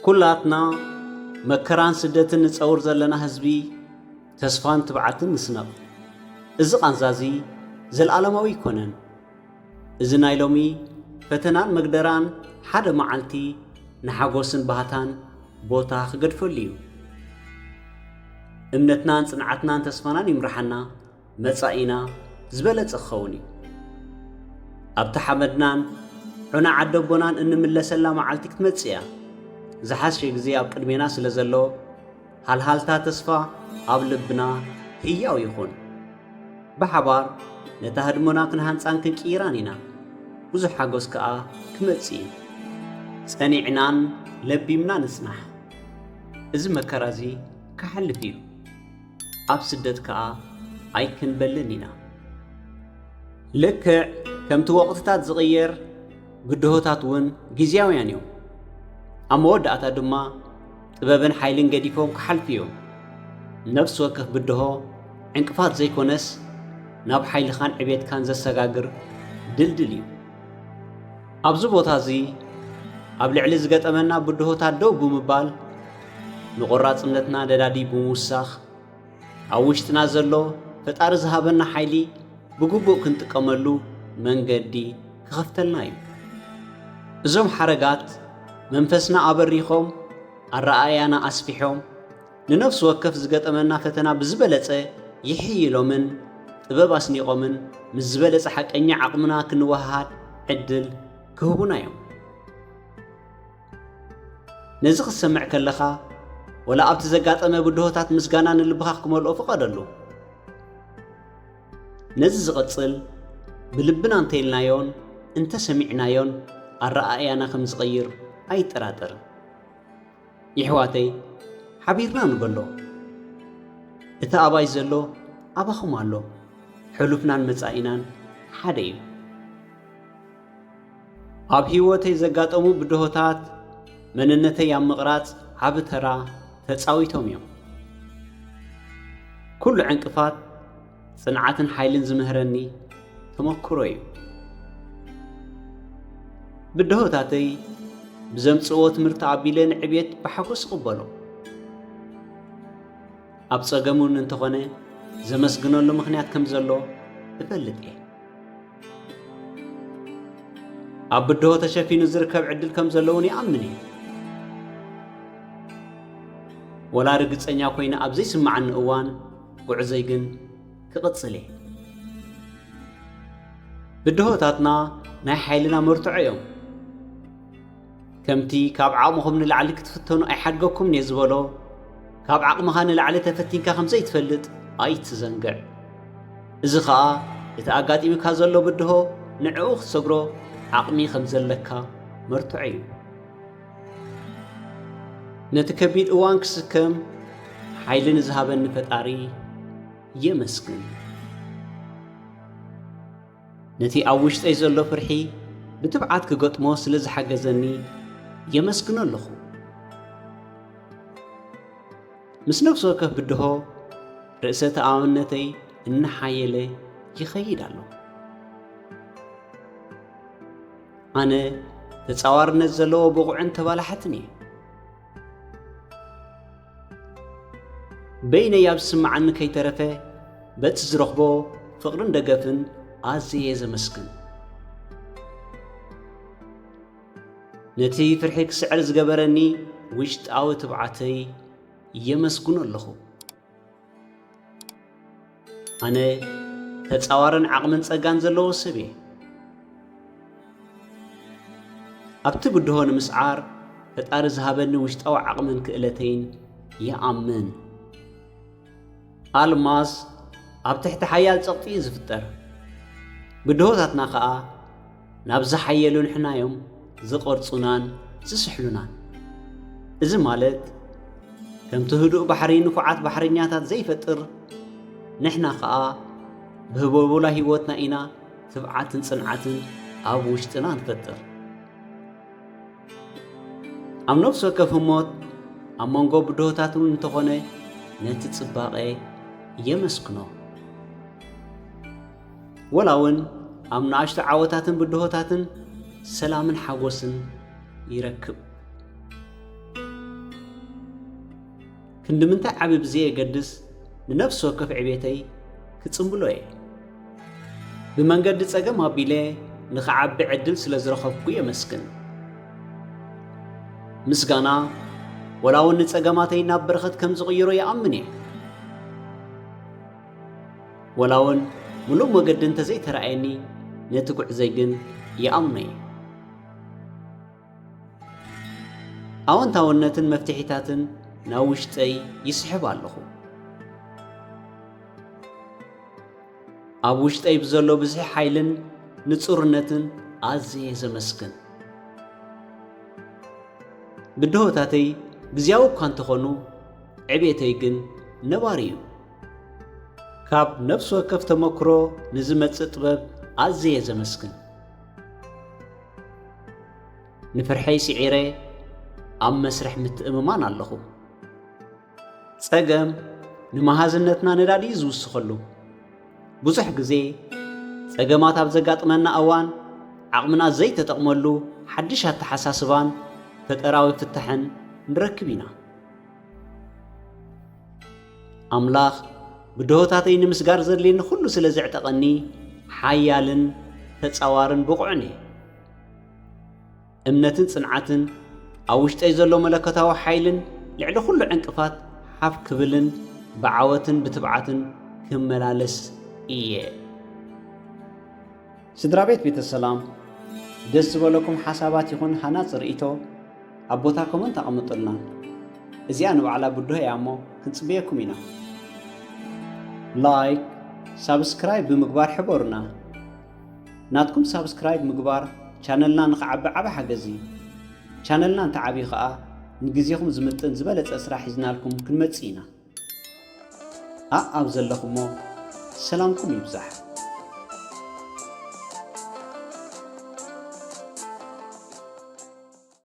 ኩላትና መከራን ስደትን ንጸውር ዘለና ህዝቢ ተስፋን ትብዓትን ንስነቕ። እዚ ቃንዛዚ ዘለዓለማዊ ይኮነን። እዚ ናይ ሎሚ ፈተናን መግደራን ሓደ መዓልቲ ንሓጎስን ባህታን ቦታ ክገድፈሉ እዩ። እምነትናን ጽንዓትናን ተስፋናን ይምርሓና መጻኢና ዝበለጸ ክኸውን እዩ። ኣብቲ ሓመድናን ዑና ዓደቦናን እንምለሰላ መዓልቲ ክትመጽእ እያ። ዝሓሸ ግዜ ኣብ ቅድሜና ስለ ዘሎ ሃልሃልታ ተስፋ ኣብ ልብና ህያው ይኹን። ብሓባር ነታ ህድሞና ክንሃንፃን ክንቅይራን ኢና። ብዙሕ ሓጎስ ከኣ ክመጽእ እዩ። ጸኒዕናን ለቢምና ንጽናሕ። እዚ መከራ እዚ ክሓልፍ እዩ። ኣብ ስደት ከኣ ኣይክንበልን ኢና። ልክዕ ከምቲ ወቕትታት ዝቕየር ግድሆታት እውን ጊዜያውያን እዮም። ኣብ መወዳእታ ድማ ጥበብን ሓይልን ገዲፎም ክሓልፍ እዮም። ነፍሲ ወከፍ ብድሆ ዕንቅፋት ዘይኮነስ ናብ ሓይልኻን ዕቤትካን ዘሰጋግር ድልድል እዩ። ኣብዚ ቦታ እዚ ኣብ ልዕሊ ዝገጠመና ብድሆታት ደው ብምባል ንቆራጽነትና ደዳዲ ብምውሳኽ ኣብ ውሽጥና ዘሎ ፈጣሪ ዝሃበና ሓይሊ ብግቡእ ክንጥቀመሉ መንገዲ ክኸፍተልና እዩ። እዞም ሓረጋት መንፈስና ኣበሪኾም ኣረኣያና ኣስፊሖም ንነፍሲ ወከፍ ዝገጠመና ፈተና ብዝበለጸ ይሕይሎምን ጥበብ ኣስኒቖምን ምስ ዝበለጸ ሓቀኛ ዓቕምና ክንወሃድ ዕድል ክህቡና እዮም። ነዚ ክትሰምዕ ከለኻ ወላ ኣብቲ ዘጋጠመ ብድሆታት ምስጋና ንልብኻ ክመልኦ ፍቐደሉ። ነዚ ዝቕጽል ብልብና እንተኢልናዮን እንተሰሚዕናዮን ኣረኣያና ከም ዝቐይር ኣይጠራጠርን። ይሕዋተይ ሓቢርና ንበሎ እቲ ኣባይ ዘሎ ኣባኹም ኣሎ። ሕሉፍናን መጻኢናን ሓደ እዩ። ኣብ ህይወተይ ዘጋጠሙ ብድሆታት መንነተይ ኣብ ምቕራጽ ዓብ ተራ ተጻዊቶም እዮም። ኩሉ ዕንቅፋት ጽንዓትን ሓይልን ዝምህረኒ ተመክሮ እዩ። ብድሆታተይ ብዘምጽእዎ ትምህርቲ ኣቢለ ንዕቤት ብሓጎስ ይቕበሎ። ኣብ ጸገሙን እንተኾነ ዘመስግነሉ ምኽንያት ከም ዘሎ እፈልጥ እየ። ኣብ ብድሆ ተሸፊኑ ዝርከብ ዕድል ከም ዘለውን ይኣምን እየ። ወላ ርግጸኛ ኮይነ ኣብ ዘይስማዓኒ እዋን ጉዕዘይ ግን ክቕጽል እየ። ብድሆታትና ናይ ሓይልና መርትዖ እዮም። ከምቲ ካብ ዓቕምኹም ንላዕሊ ክትፍተኑ ኣይሓድገኩም እየ ዝበሎ ካብ ዓቕምኻ ንላዕሊ ተፈቲንካ ከም ዘይትፈልጥ ኣይትዘንግዕ። እዚ ኸኣ እቲ ኣጋጢሙካ ዘሎ ብድሆ ንዕኡ ክትሰግሮ ዓቕሚ ከም ዘለካ መርትዖ እዩ። ነቲ ከቢድ እዋን ክስከም ሓይሊ ንዝሃበኒ ፈጣሪ የመስግን። ነቲ ኣብ ውሽጠይ ዘሎ ፍርሒ ብትብዓት ክገጥሞ ስለ ዝሓገዘኒ የመስግኖ ኣለኹ። ምስ ነፍሲ ወከፍ ብድሆ ርእሰ ተኣማንነተይ እናሓየለ ይኸይድ ኣሎ። ኣነ ተጻዋርነት ዘለዎ ብቑዕን ተባላሕትን እየ። በይነይ ኣብ ዝስማዓኒ ከይተረፈ በቲ ዝረኽቦ ፍቕርን ደገፍን ኣዝየ ዘመስግን። ነቲ ፍርሒ ክስዕር ዝገበረኒ ውሽጣዊ ትብዓተይ የመስግኖ ኣለኹ። ኣነ ተጻዋርን ዓቕምን ጸጋን ዘለዎ ሰብ እየ። ኣብቲ ብድሆ ንምስዓር ፈጣሪ ዝሃበኒ ውሽጣዊ ዓቕምን ክእለተይን ይኣምን። ኣልማዝ ኣብ ትሕቲ ሓያል ጸቕጢ እዩ ዝፍጠር። ብድሆታትና ኸኣ ናብ ዝሓየሉ ንሕናዮም ዝቐርጹናን ዝስሕሉናን። እዚ ማለት ከምቲ ህዱእ ባሕሪ ንፉዓት ባሕረኛታት ዘይፈጥር ንሕና ኸኣ ብህቦቦላ ህይወትና ኢና ትብዓትን ጽንዓትን ኣብ ውሽጥና ንፈጥር። ኣብ ነፍሲ ወከፍ ህሞት ኣብ መንጎ ብድሆታትን እንተኾነ ነቲ ጽባቐ የመስክኖ። ወላ እውን ኣብ ንኣሽቱ ዓወታትን ብድሆታትን ሰላምን ሓጎስን ይረክብ። ክንድምንታይ ዓቢ ብዘይ የገድስ ንነፍሲ ወከፍ ዕቤተይ ክጽምብሎ እየ ብመንገዲ ጸገም ኣቢለ ንኽዓቢ ዕድል ስለ ዝረኸብኩ የመስግን ምስጋና ወላውን ንጸገማተይ ናብ በረኸት ከም ዝቕይሮ ይኣምን እየ ወላውን ሙሉእ መገዲ እንተዘይተረኣየኒ ነቲ ጉዕዘይ ግን ይኣምኖ እየ ኣወንታውነትን መፍትሒታትን ናብ ውሽጠይ ይስሕብ ኣለኹ ኣብ ውሽጠይ ብዘሎ ብዙሕ ሓይልን ንጹርነትን ኣዝየ ዘመስግን ብድሆታተይ ግዝያዊ እኳ እንተኾኑ ዕቤተይ ግን ነባሪ እዩ ካብ ነፍሲ ወከፍ ተመክሮ ንዝመጽእ ጥበብ ኣዝየ ዘመስግን ንፍርሐይ ስዒረ ኣብ መስርሕ ምትእምማን ኣለኹ ጸገም ንመሃዝነትና ነዳዲ ዝውስኸሉ ብዙሕ ግዜ ጸገማት ኣብ ዘጋጥመና እዋን ዓቕምና ዘይተጠቕመሉ ሓድሽ ኣተሓሳስባን ፈጠራዊ ፍታሕን ንረክብ ኢና ኣምላኽ ብድሆታተይ ንምስጋር ዘድልየኒ ኩሉ ስለ ዘዕጠቐኒ ሓያልን ተጻዋርን ብቑዕን እየ እምነትን ጽንዓትን ኣብ ውሽጠይ ዘሎ መለከታዊ ሓይልን ልዕሊ ኩሉ ዕንቅፋት ሓፍ ክብልን ብዓወትን ብትብዓትን ክመላለስ እየ ስድራ ቤተ ሰላም ደስ ዝበለኩም ሓሳባት ይኹን ሃናፅ ርእይቶ ኣብ ቦታ ኮመንት ኣቐምጡልና እዚኣ ንባዕላ ብድሆ እያ እሞ ክንጽብየኩም ኢና ላይክ ሳብስክራይብ ብምግባር ሕበሩና ናትኩም ሳብስክራይብ ምግባር ቻነልና ንኽዓቢ ዓቢ ሓገዝ እዩ ቻነልና እንተዓብዩ ኸዓ ንግዜኹም ዝምጥን ዝበለጸ ስራሕ ሒዝናልኩም ክንመጽእ ኢና ኣብ ዘለኹሞ ሰላምኩም ይብዛሕ